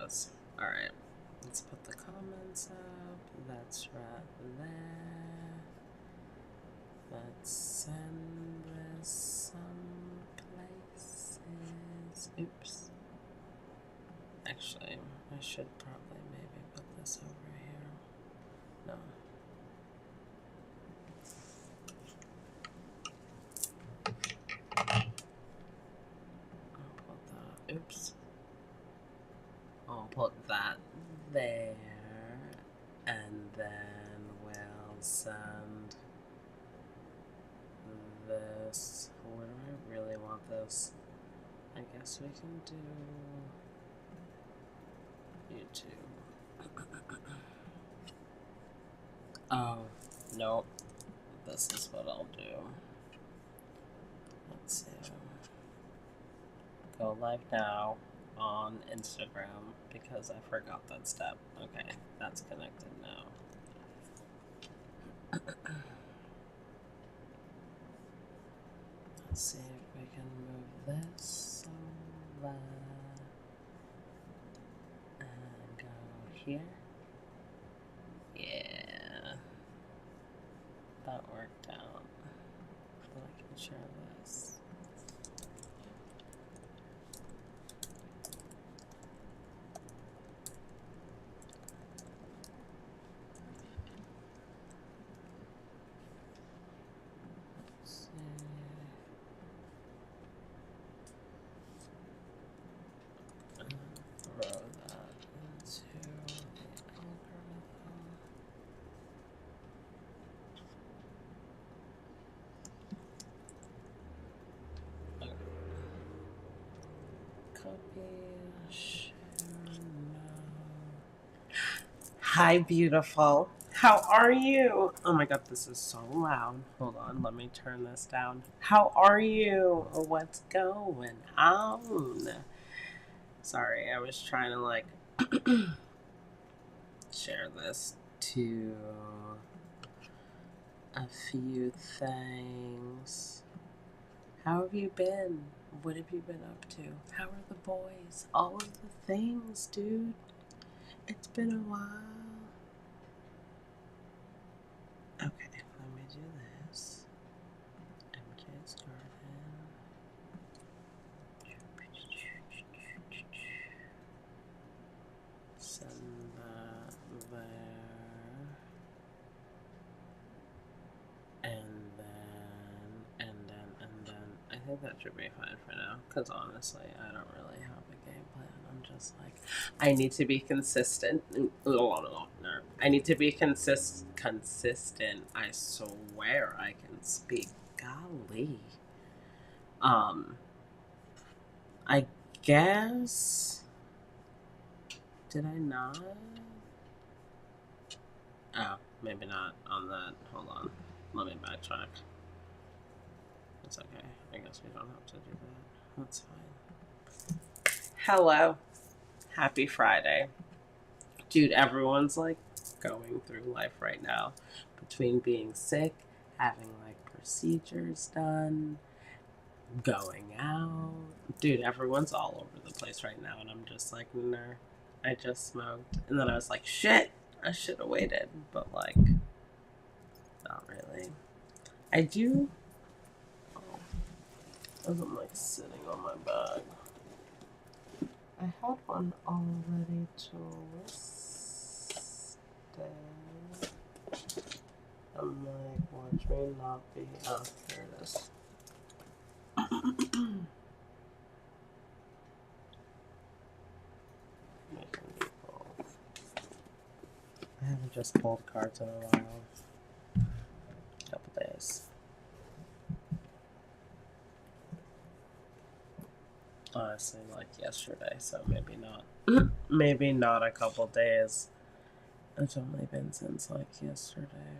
goes. Alright, let's put the comments up. That's right there. Let's send this some places. Oops. Actually, I should probably maybe put this over here. No. I'll put that. Oops. I'll put that there. And then we'll send this. Where do I really want this? I guess we can do YouTube. Oh, nope. This is what I'll do. Let's see. Go live now on Instagram because I forgot that step. Okay, that's connected now. Let's see if we can move this over and go here. Yeah, that worked out. So I can share this. Hi, beautiful. How are you? Oh my god, this is so loud. Hold on, let me turn this down. How are you? What's going on? Sorry, I was trying to like share this to a few things. How have you been? What have you been up to? How are the boys? All of the things, dude. It's been a while. Okay, let me do this. MJ's garden. Send that there. And then. I think that should be fine for now. Because honestly, I don't really have a game plan. I'm just like, I need to be consistent. I need to be consistent. I swear I can speak. Golly. I guess. Did I not? Oh, maybe not on that. Hold on. Let me backtrack. It's okay. I guess we don't have to do that. That's fine. Hello. Happy Friday. Dude, everyone's like going through life right now. Between being sick, having like procedures done, going out. Dude, everyone's all over the place right now. And I'm just like, no, I just smoked. And then I was like, shit, I should have waited. But like, not really. I do. As I'm like sitting on my bag. I had one all ready to stay. I'm like, watch me not be. Oh, there it is. Making people. I haven't just pulled cards in a while. Couple days. Honestly, like yesterday, so maybe not. Maybe not a couple days. It's only been since like yesterday.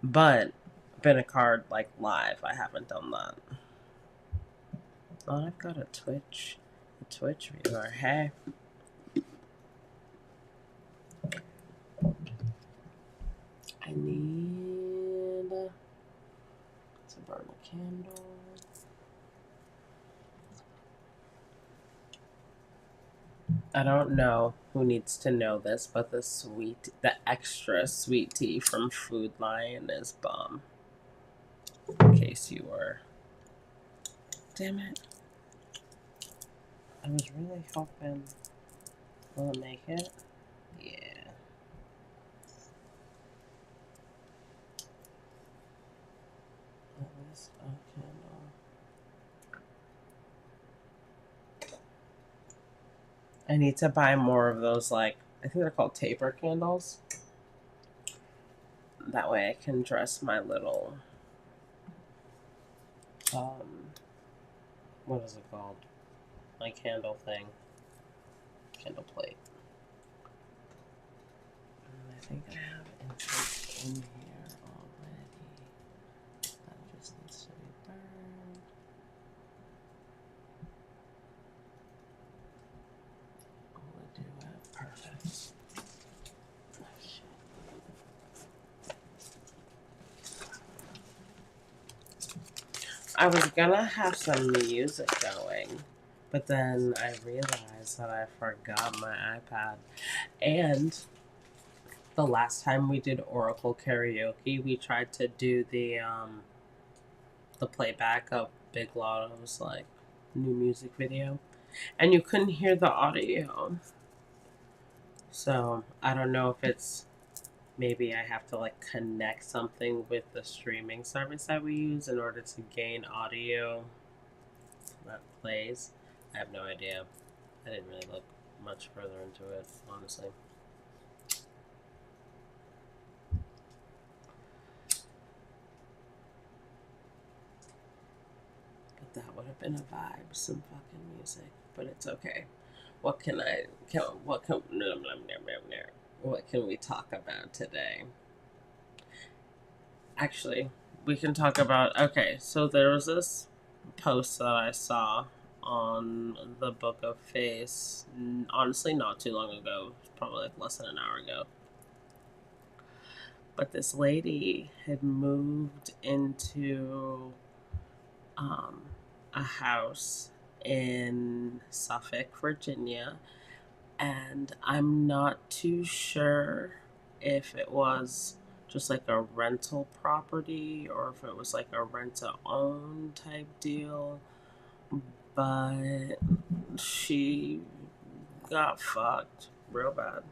But been a card like live. I haven't done that. Oh, I've got a Twitch viewer. Hey. I need to burn a candle. I don't know who needs to know this, but the extra sweet tea from Food Lion is bomb. In case you were. Damn it. I was really hoping. Will it make it? Yeah. At least a candle. I need to buy more of those, like, I think they're called taper candles. That way I can dress my little, what is it called? My candle thing. Candle plate. And I think I have incense in here already. That just needs to be burned. Will it do it? Perfect. Oh, shit. I was gonna have some music going, but then I realized that I forgot my iPad. And the last time we did Oracle karaoke, we tried to do the playback of Big Lotto's like new music video, and you couldn't hear the audio. So I don't know if it's maybe I have to like connect something with the streaming service that we use in order to gain audio that plays. I have no idea. I didn't really look much further into it, honestly. But that would have been a vibe, some fucking music. But it's okay. What can we talk about today? Actually, we can talk about, okay, so there was this post that I saw on the Book of Face, honestly not too long ago, probably like less than an hour ago. But this lady had moved into a house in Suffolk, Virginia, and I'm not too sure if it was just like a rental property or if it was like a rent to own type deal, but she got fucked real bad.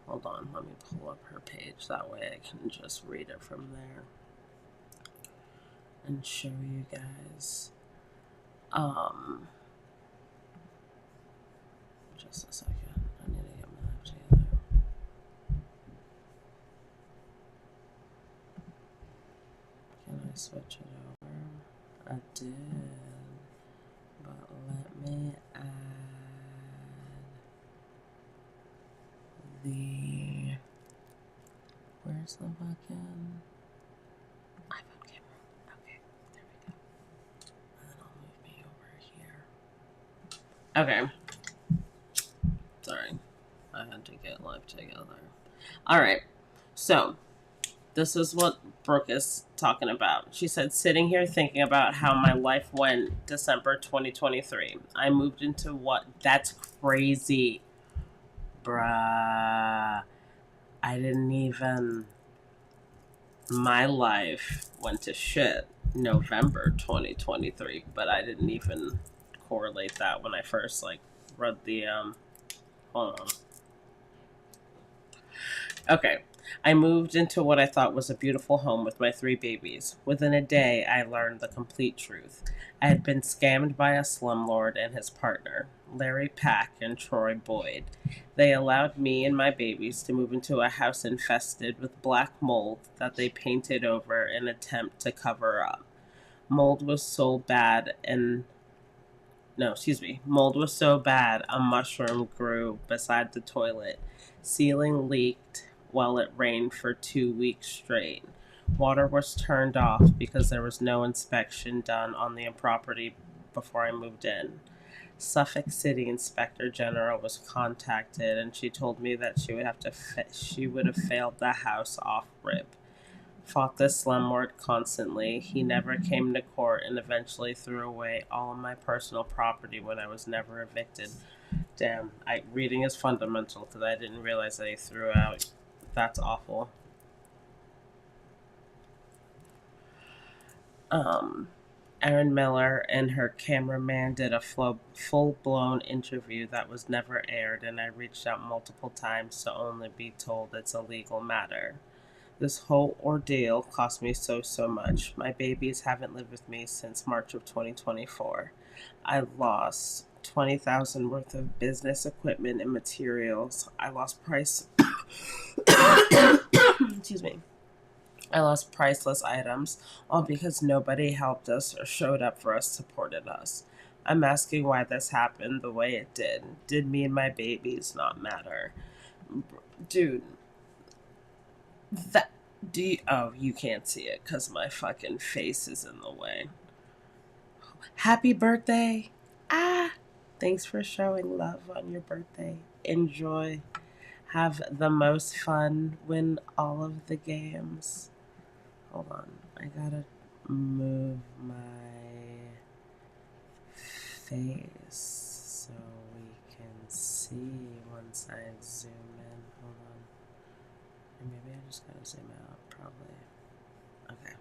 Hold on, let me pull up her page, that way I can just read it from there and show you guys. Just a second. I need to get my life together. Can I switch it over? I did. But let me add the... Where's the fucking iPhone camera? Okay, there we go. And then I'll move me over here. Okay. Sorry. I had to get life together. Alright. So, this is what Brooke is talking about. She said, sitting here thinking about how my life went December 2023. I moved into what? That's crazy. Bruh. I didn't even... My life went to shit November 2023, but I didn't even correlate that when I first, like, read the, hold on. Okay. I moved into what I thought was a beautiful home with my 3 babies. Within a day, I learned the complete truth. I had been scammed by a slumlord and his partner, Larry Pack and Troy Boyd. They allowed me and my babies to move into a house infested with black mold that they painted over in an attempt to cover up. Mold was so bad a mushroom grew beside the toilet. Ceiling leaked while it rained for 2 weeks straight. Water was turned off because there was no inspection done on the property before I moved in. Suffolk City Inspector General was contacted, and she told me that she would have failed the house off rip. Fought this slumlord constantly. He never came to court and eventually threw away all of my personal property when I was never evicted. Damn, reading is fundamental because I didn't realize that he threw out. That's awful. Erin Miller and her cameraman did a full-blown interview that was never aired, and I reached out multiple times to only be told it's a legal matter. This whole ordeal cost me so much. My babies haven't lived with me since March of 2024. I lost $20,000 worth of business equipment and materials. I lost price. Excuse me. I lost priceless items, all because nobody helped us or showed up for us, supported us. I'm asking why this happened the way it did. Did me and my babies not matter? Dude, that. Oh, you can't see it because my fucking face is in the way. Happy birthday! Ah! Thanks for showing love on your birthday. Enjoy. Have the most fun. Win all of the games. Hold on. I gotta move my face so we can see once I zoom in. Hold on. Or maybe I just gotta zoom out, probably. Okay.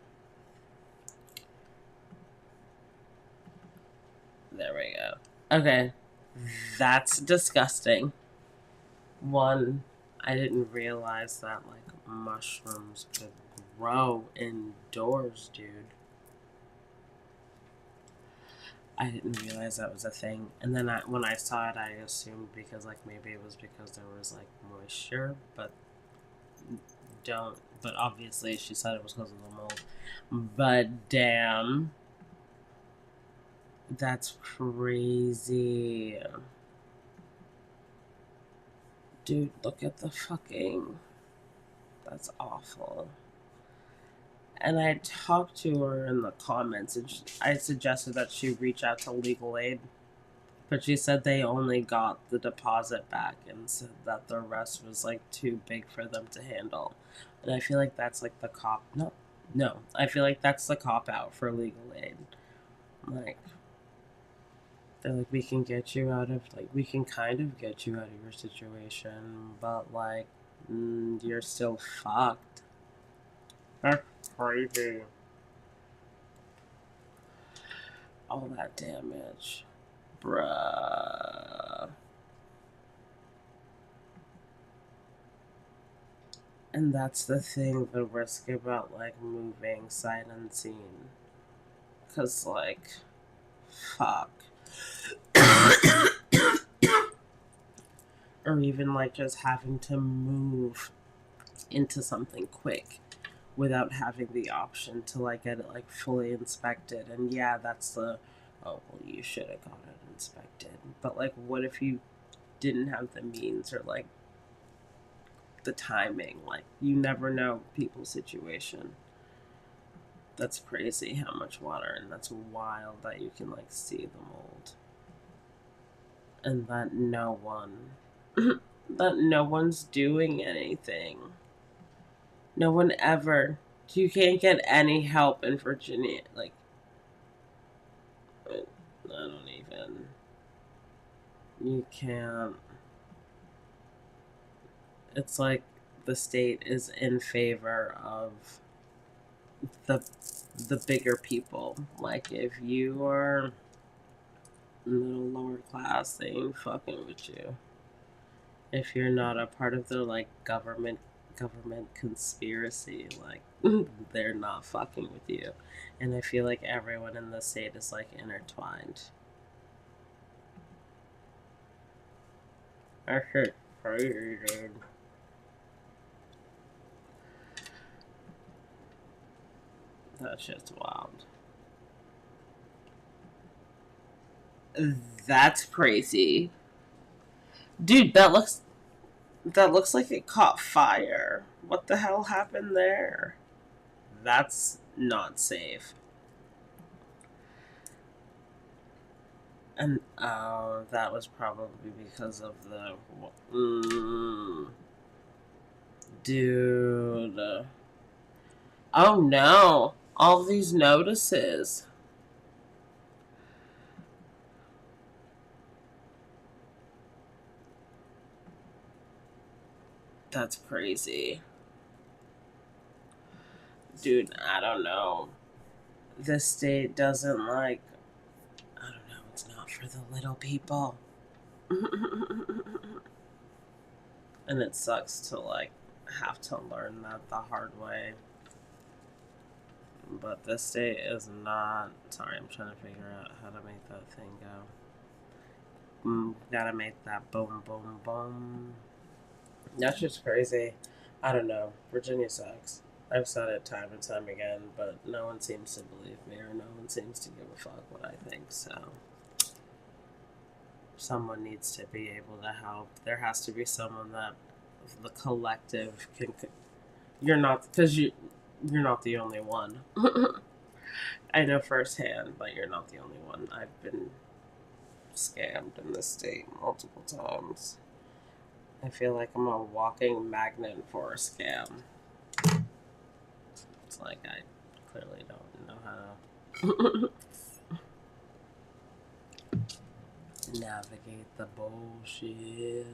There we go. Okay. That's disgusting. One, I didn't realize that, like, mushrooms could grow indoors, dude. I didn't realize that was a thing. And then when I saw it, I assumed because, like, maybe it was because there was, like, moisture, but obviously she said it was because of the mold. But damn. That's crazy. Dude, look at the fucking... That's awful. And I talked to her in the comments, and I suggested that she reach out to legal aid. But she said they only got the deposit back and said that the rest was, like, too big for them to handle. And I feel like that's, like, the cop... No. I feel like that's the cop-out for legal aid. Like... They're like, we can get you out of, like, we can kind of get you out of your situation, but, like, you're still fucked. That's crazy. All that damage. Bruh. And that's the thing, the risk about, like, moving sight unseen. 'Cause, like, fuck. Or even, like, just having to move into something quick without having the option to, like, get it, like, fully inspected. And yeah, that's the, oh, well, you should have got it inspected. But, like, what if you didn't have the means or, like, the timing? Like, you never know people's situation. That's crazy how much water, and that's wild that you can, like, see the mold. And that no one's doing anything. No one ever. You can't get any help in Virginia. Like, I don't even. You can't. It's like the state is in favor of the bigger people. Like, if you are middle lower class, they ain't fucking with you. If you're not a part of the, like, government conspiracy, like, they're not fucking with you. And I feel like everyone in the state is, like, intertwined. That shit's crazy, dude. That shit's wild. That's crazy. Dude, that looks like it caught fire. What the hell happened there? That's not safe. And, oh, that was probably because of the... Dude. Oh no. All these notices. That's crazy. Dude, I don't know. This state doesn't like, I don't know, it's not for the little people. And it sucks to like have to learn that the hard way. But this state is not. Sorry, I'm trying to figure out how to make that thing go. Gotta make that boom, boom, boom. That's just crazy. I don't know. Virginia sucks. I've said it time and time again, but no one seems to believe me, or no one seems to give a fuck what I think, so. Someone needs to be able to help. There has to be someone that the collective can. You're not, because you're not the only one. I know firsthand, but you're not the only one. I've been scammed in this state multiple times. I feel like I'm a walking magnet for a scam. It's like I clearly don't know how to navigate the bullshit.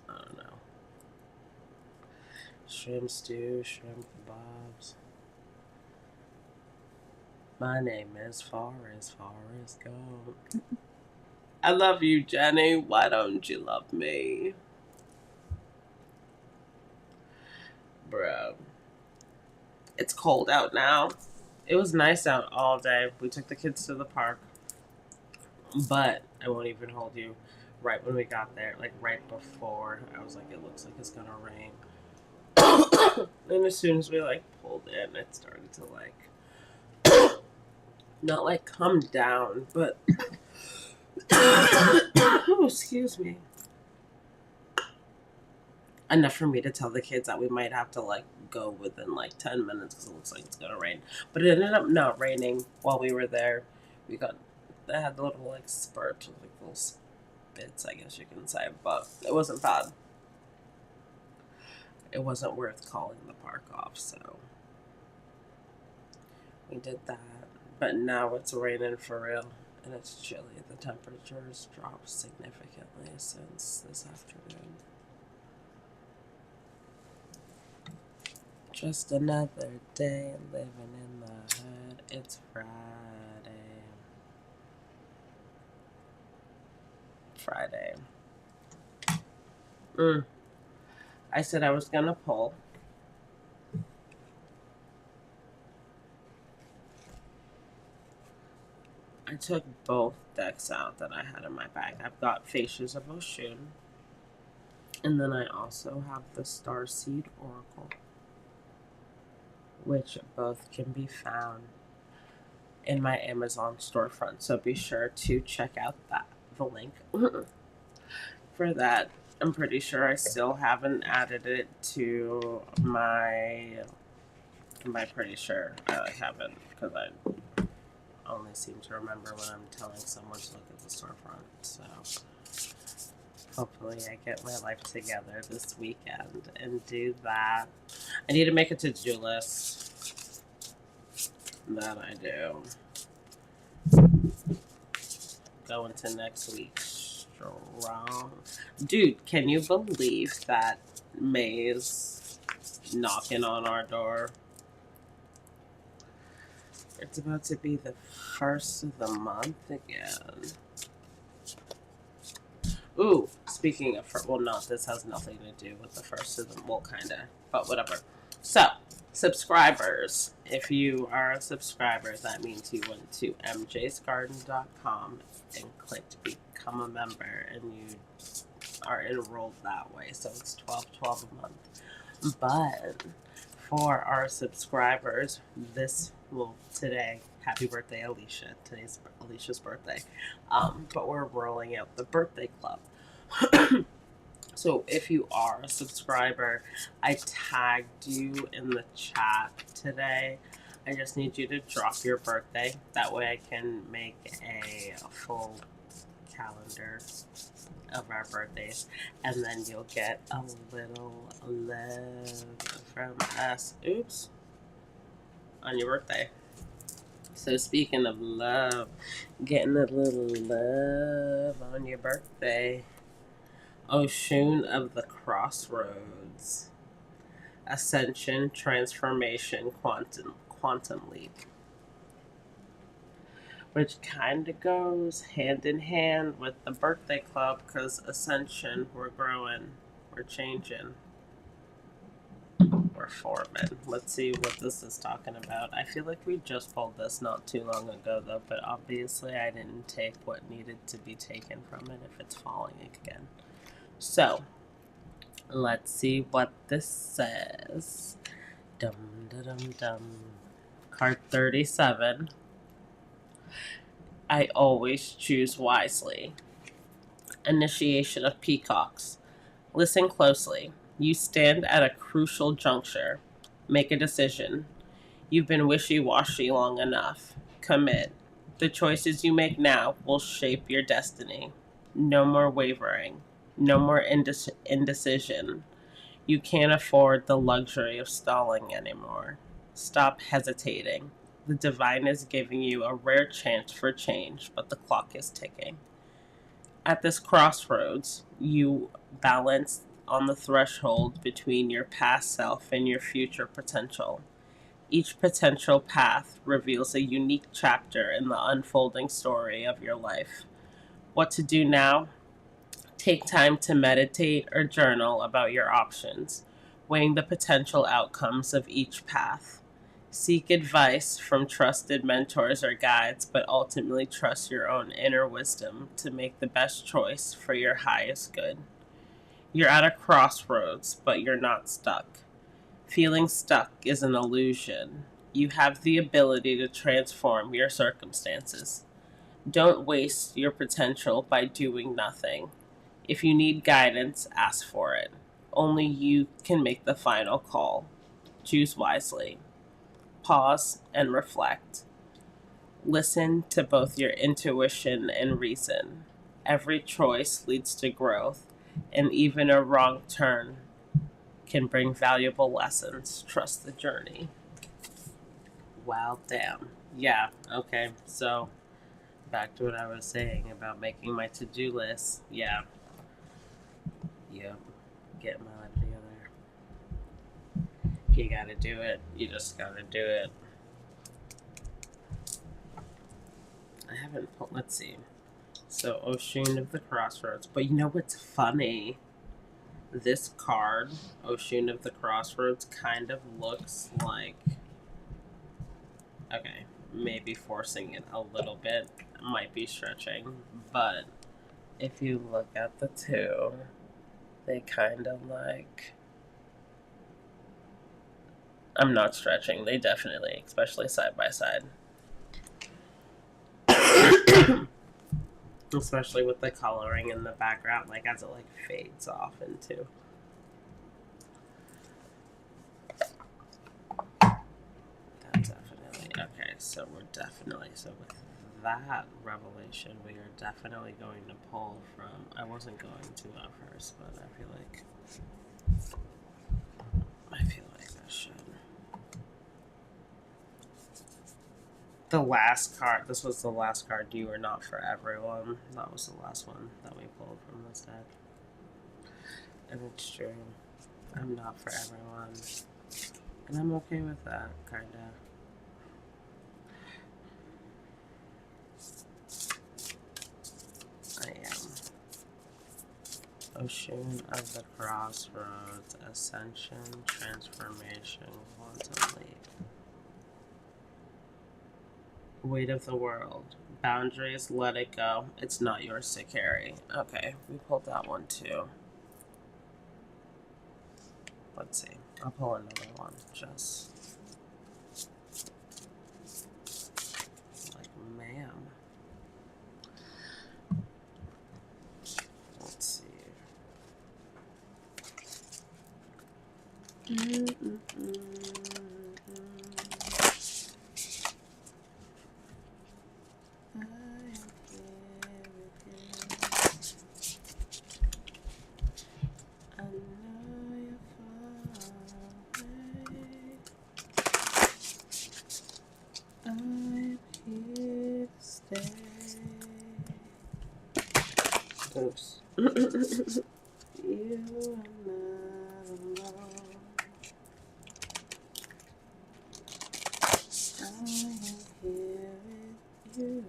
I don't know. Shrimp stew, shrimp kebabs. My name is Forrest Gump. I love you, Jenny. Why don't you love me? Bro. It's cold out now. It was nice out all day. We took the kids to the park. But I won't even hold you. Right when we got there, like right before, I was like, it looks like it's gonna rain. And as soon as we like pulled in, it started to like not like come down, but oh, excuse me. Enough for me to tell the kids that we might have to like go within like 10 minutes because it looks like it's gonna rain. But it ended up not raining while we were there. They had the little like spurt, like little spits, I guess you can say, but it wasn't bad. It wasn't worth calling the park off, so we did that. But now it's raining for real, and it's chilly. The temperatures dropped significantly since this afternoon. Just another day living in the hood. It's Friday. I said I was gonna pull. I took both decks out that I had in my bag. I've got Faces of Oshun, and then I also have the Starseed Oracle, which both can be found in my Amazon storefront. So be sure to check out the link for that. I'm pretty sure I still haven't added it to my. I'm pretty sure I haven't because I only seem to remember when I'm telling someone to look at the storefront. So hopefully I get my life together this weekend and do that. I need to make a to-do list. That I do. Go into next week strong. Dude, can you believe that May's knocking on our door? It's about to be the first of the month again. Ooh, speaking of, this has nothing to do with the first of the, well, kinda, but whatever. So, subscribers. If you are a subscriber, that means you went to mjsgarden.com and clicked become a member, and you are enrolled that way. So it's $12.12 a month. But for our subscribers, today, happy birthday, Alicia. Today's Alicia's birthday. But we're rolling out the birthday club. So if you are a subscriber, I tagged you in the chat today. I just need you to drop your birthday. That way I can make a full calendar of our birthdays, and then you'll get a little love from us. Oops. On your birthday. So speaking of love, getting a little love on your birthday. Oshun of the Crossroads. Ascension, transformation, quantum leap. Which kind of goes hand in hand with the birthday club, because ascension, we're growing, we're changing, we're forming. Let's see what this is talking about. I feel like we just pulled this not too long ago, though, but obviously I didn't take what needed to be taken from it if it's falling again. So, let's see what this says. Dum dum dum dum. Card 37. I always choose wisely. Initiation of peacocks. Listen closely. You stand at a crucial juncture. Make a decision. You've been wishy-washy long enough. Commit. The choices you make now will shape your destiny. No more wavering. No more indecision. You can't afford the luxury of stalling anymore. Stop hesitating. The divine is giving you a rare chance for change, but the clock is ticking. At this crossroads, you balance on the threshold between your past self and your future potential. Each potential path reveals a unique chapter in the unfolding story of your life. What to do now? Take time to meditate or journal about your options, weighing the potential outcomes of each path. Seek advice from trusted mentors or guides, but ultimately trust your own inner wisdom to make the best choice for your highest good. You're at a crossroads, but you're not stuck. Feeling stuck is an illusion. You have the ability to transform your circumstances. Don't waste your potential by doing nothing. If you need guidance, ask for it. Only you can make the final call. Choose wisely. Pause and reflect. Listen to both your intuition and reason. Every choice leads to growth, and even a wrong turn can bring valuable lessons. Trust the journey. Wow, damn. Yeah, okay, so back to what I was saying about making my to-do list. Yeah. Yep. Get my life together. You gotta do it. You just gotta do it. I haven't put, let's see. So, Oshun of the Crossroads. But you know what's funny? This card, Oshun of the Crossroads, kind of looks like, okay, maybe forcing it a little bit. Might be stretching. But if you look at the two, they kind of like, I'm not stretching. They definitely, especially side by side. Especially with the coloring in the background, like as it like fades off into. That definitely, okay, so we're definitely, so with that revelation, we are definitely going to pull from, I wasn't going to at first, but I feel like I should. The last card, this was the last card, You Are Not For Everyone. That was the last one that we pulled from this deck. And it's true. I'm not for everyone. And I'm okay with that, kinda. I am. Oshun of the Crossroads, Ascension, Transformation, Quantum Leap. Weight of the World. Boundaries, let it go. It's not yours to carry. Okay, we pulled that one too. Let's see. I'll pull another one. Just like, ma'am. Let's see. day. Oops. You are not alone. I am here with you.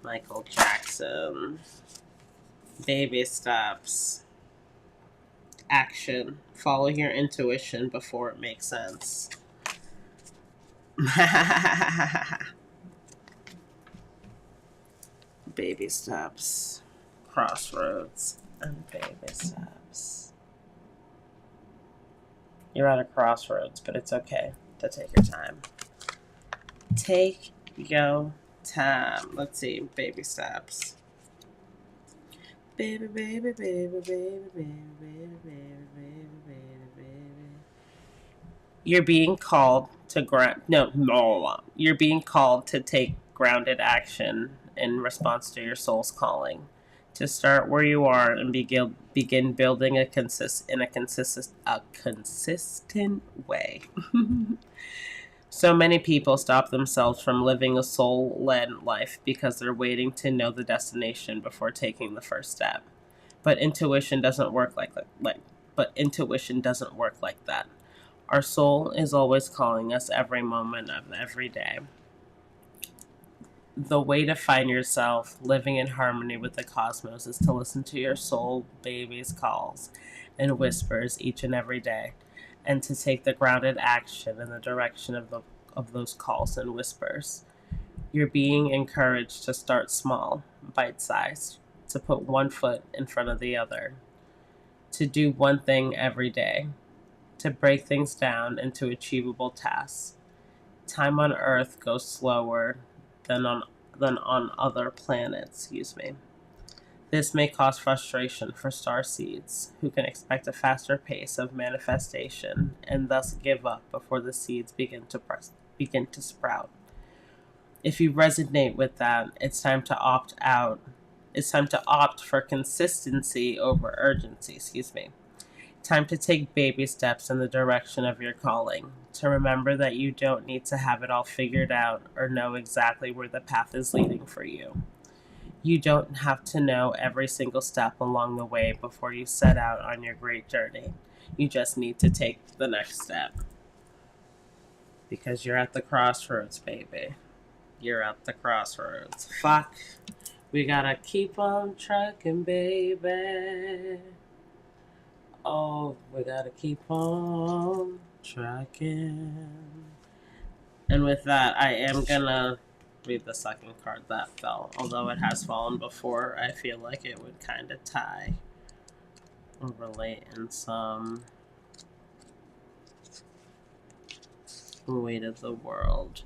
Michael Jackson. Baby steps. Action. Follow your intuition before it makes sense. Baby steps. Crossroads and baby steps. You're at a crossroads, but it's okay to take your time. Take your time. Let's see. Baby steps. Baby, baby, baby, baby, baby, baby, baby, baby, baby. You're being called to You're being called to take grounded action in response to your soul's calling. To start where you are and begin building a consistent way. So many people stop themselves from living a soul-led life because they're waiting to know the destination before taking the first step. But intuition doesn't work like that. Our soul is always calling us every moment of every day. The way to find yourself living in harmony with the cosmos is to listen to your soul baby's calls and whispers each and every day, and to take the grounded action in the direction of those calls and whispers. You're being encouraged to start small, bite-sized, to put one foot in front of the other, to do one thing every day, to break things down into achievable tasks. Time on Earth goes slower than on other planets, This may cause frustration for star seeds, who can expect a faster pace of manifestation and thus give up before the seeds begin to sprout. If you resonate with that, it's time to opt out. It's time to opt for consistency over urgency, Time to take baby steps in the direction of your calling, to remember that you don't need to have it all figured out or know exactly where the path is leading for you. You don't have to know every single step along the way before you set out on your great journey. You just need to take the next step. Because you're at the crossroads, baby. You're at the crossroads. Fuck. We gotta keep on trucking, baby. Oh, we gotta keep on trucking. And with that, I am gonna read the second card that fell. Although it has fallen before, I feel like it would kind of tie or relate in some weight of the world.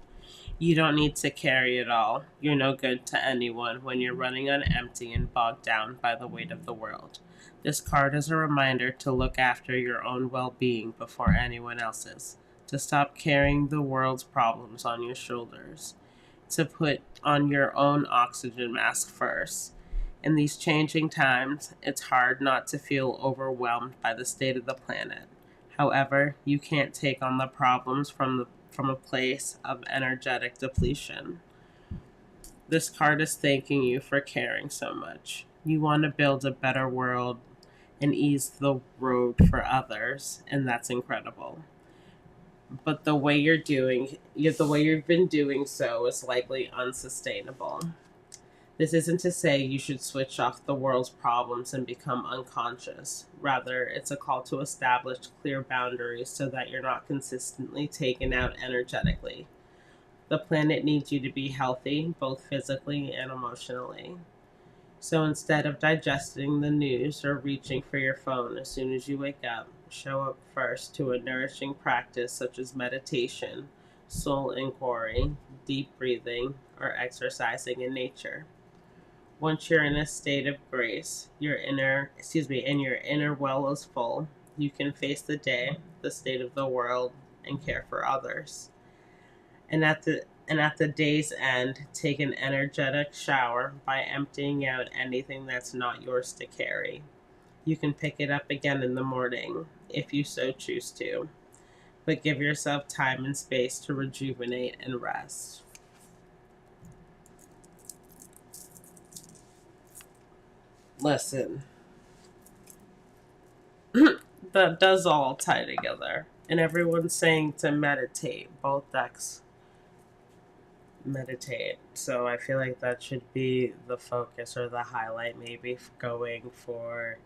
You don't need to carry it all. You're no good to anyone when you're running on empty and bogged down by the weight of the world. This card is a reminder to look after your own well-being before anyone else's, to stop carrying the world's problems on your shoulders, to put on your own oxygen mask first. In these changing times, it's hard not to feel overwhelmed by the state of the planet. However, you can't take on the problems from a place of energetic depletion. This card is thanking you for caring so much. You want to build a better world and ease the road for others, and that's incredible. But the way you've been doing so is likely unsustainable. This isn't to say you should switch off the world's problems and become unconscious. Rather, it's a call to establish clear boundaries so that you're not consistently taken out energetically. The planet needs you to be healthy, both physically and emotionally. So instead of digesting the news or reaching for your phone as soon as you wake up, show up first to a nourishing practice such as meditation, soul inquiry, deep breathing, or exercising in nature. Once you're in a state of grace, and your inner well is full, you can face the day, the state of the world, and care for others. And at And at the day's end, take an energetic shower by emptying out anything that's not yours to carry. You can pick it up again in the morning if you so choose to, but give yourself time and space to rejuvenate and rest. Listen, that does all tie together. And everyone's saying to meditate. Both decks meditate. So I feel like that should be the focus or the highlight, maybe going for,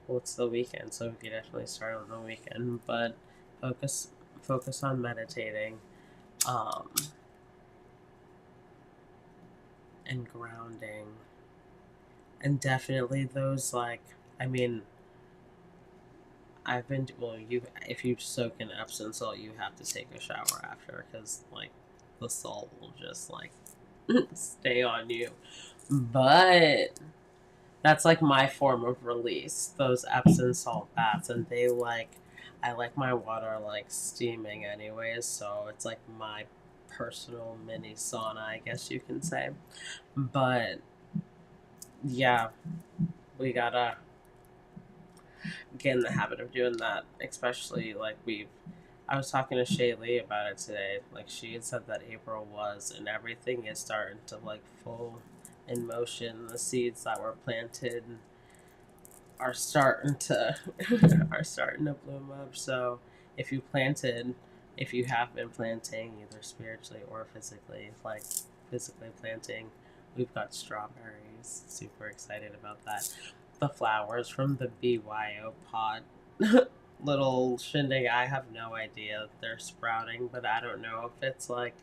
well, it's the weekend, so we could definitely start on the weekend. But focus on meditating, and grounding, and definitely those, like, I mean, I've been, well, if you soak in Epsom salt, you have to take a shower after, because, like, the salt will just, like, stay on you. But that's, like, my form of release, those Epsom salt baths, and I like my water, like, steaming anyways, so it's, like, my personal mini sauna, I guess you can say. But, yeah, we gotta get in the habit of doing that, especially, like, I was talking to Shaylee about it today. Like, she had said that April was, and everything is starting to, like, full in motion. The seeds that were planted are starting to bloom up. So if you have been planting, either spiritually or physically, like physically planting, we've got strawberries. Super excited about that. The flowers from the BYO pod little shindig, I have no idea. They're sprouting, but I don't know if it's like,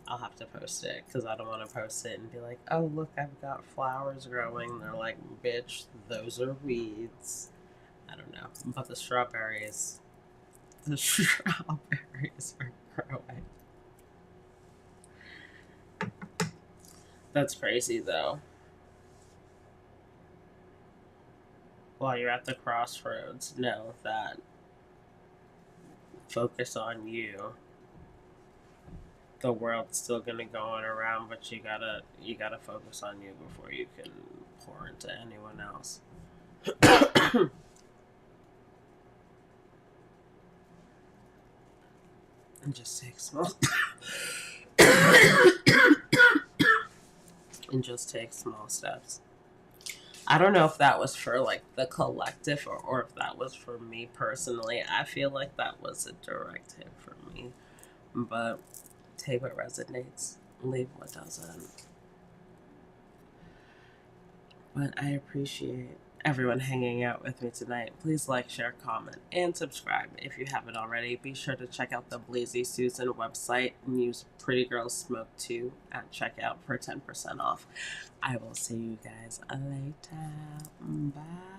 I'll have to post it, because I don't want to post it and be like, oh, look, I've got flowers growing. They're like, bitch, those are weeds. I don't know. But the strawberries are growing. That's crazy, though. While you're at the crossroads, know that focus on you. The world's still gonna go on around, but you gotta focus on you before you can pour into anyone else. And just take small and just take small steps. I don't know if that was for, like, the collective, or if that was for me personally. I feel like that was a direct hit for me. But take what resonates, leave what doesn't. But I appreciate everyone hanging out with me tonight. Please like, share, comment, and subscribe if you haven't already. Be sure to check out the Blazy Susan website and use Pretty Girls Smoke 2 at checkout for 10% off. I will see you guys later. Bye.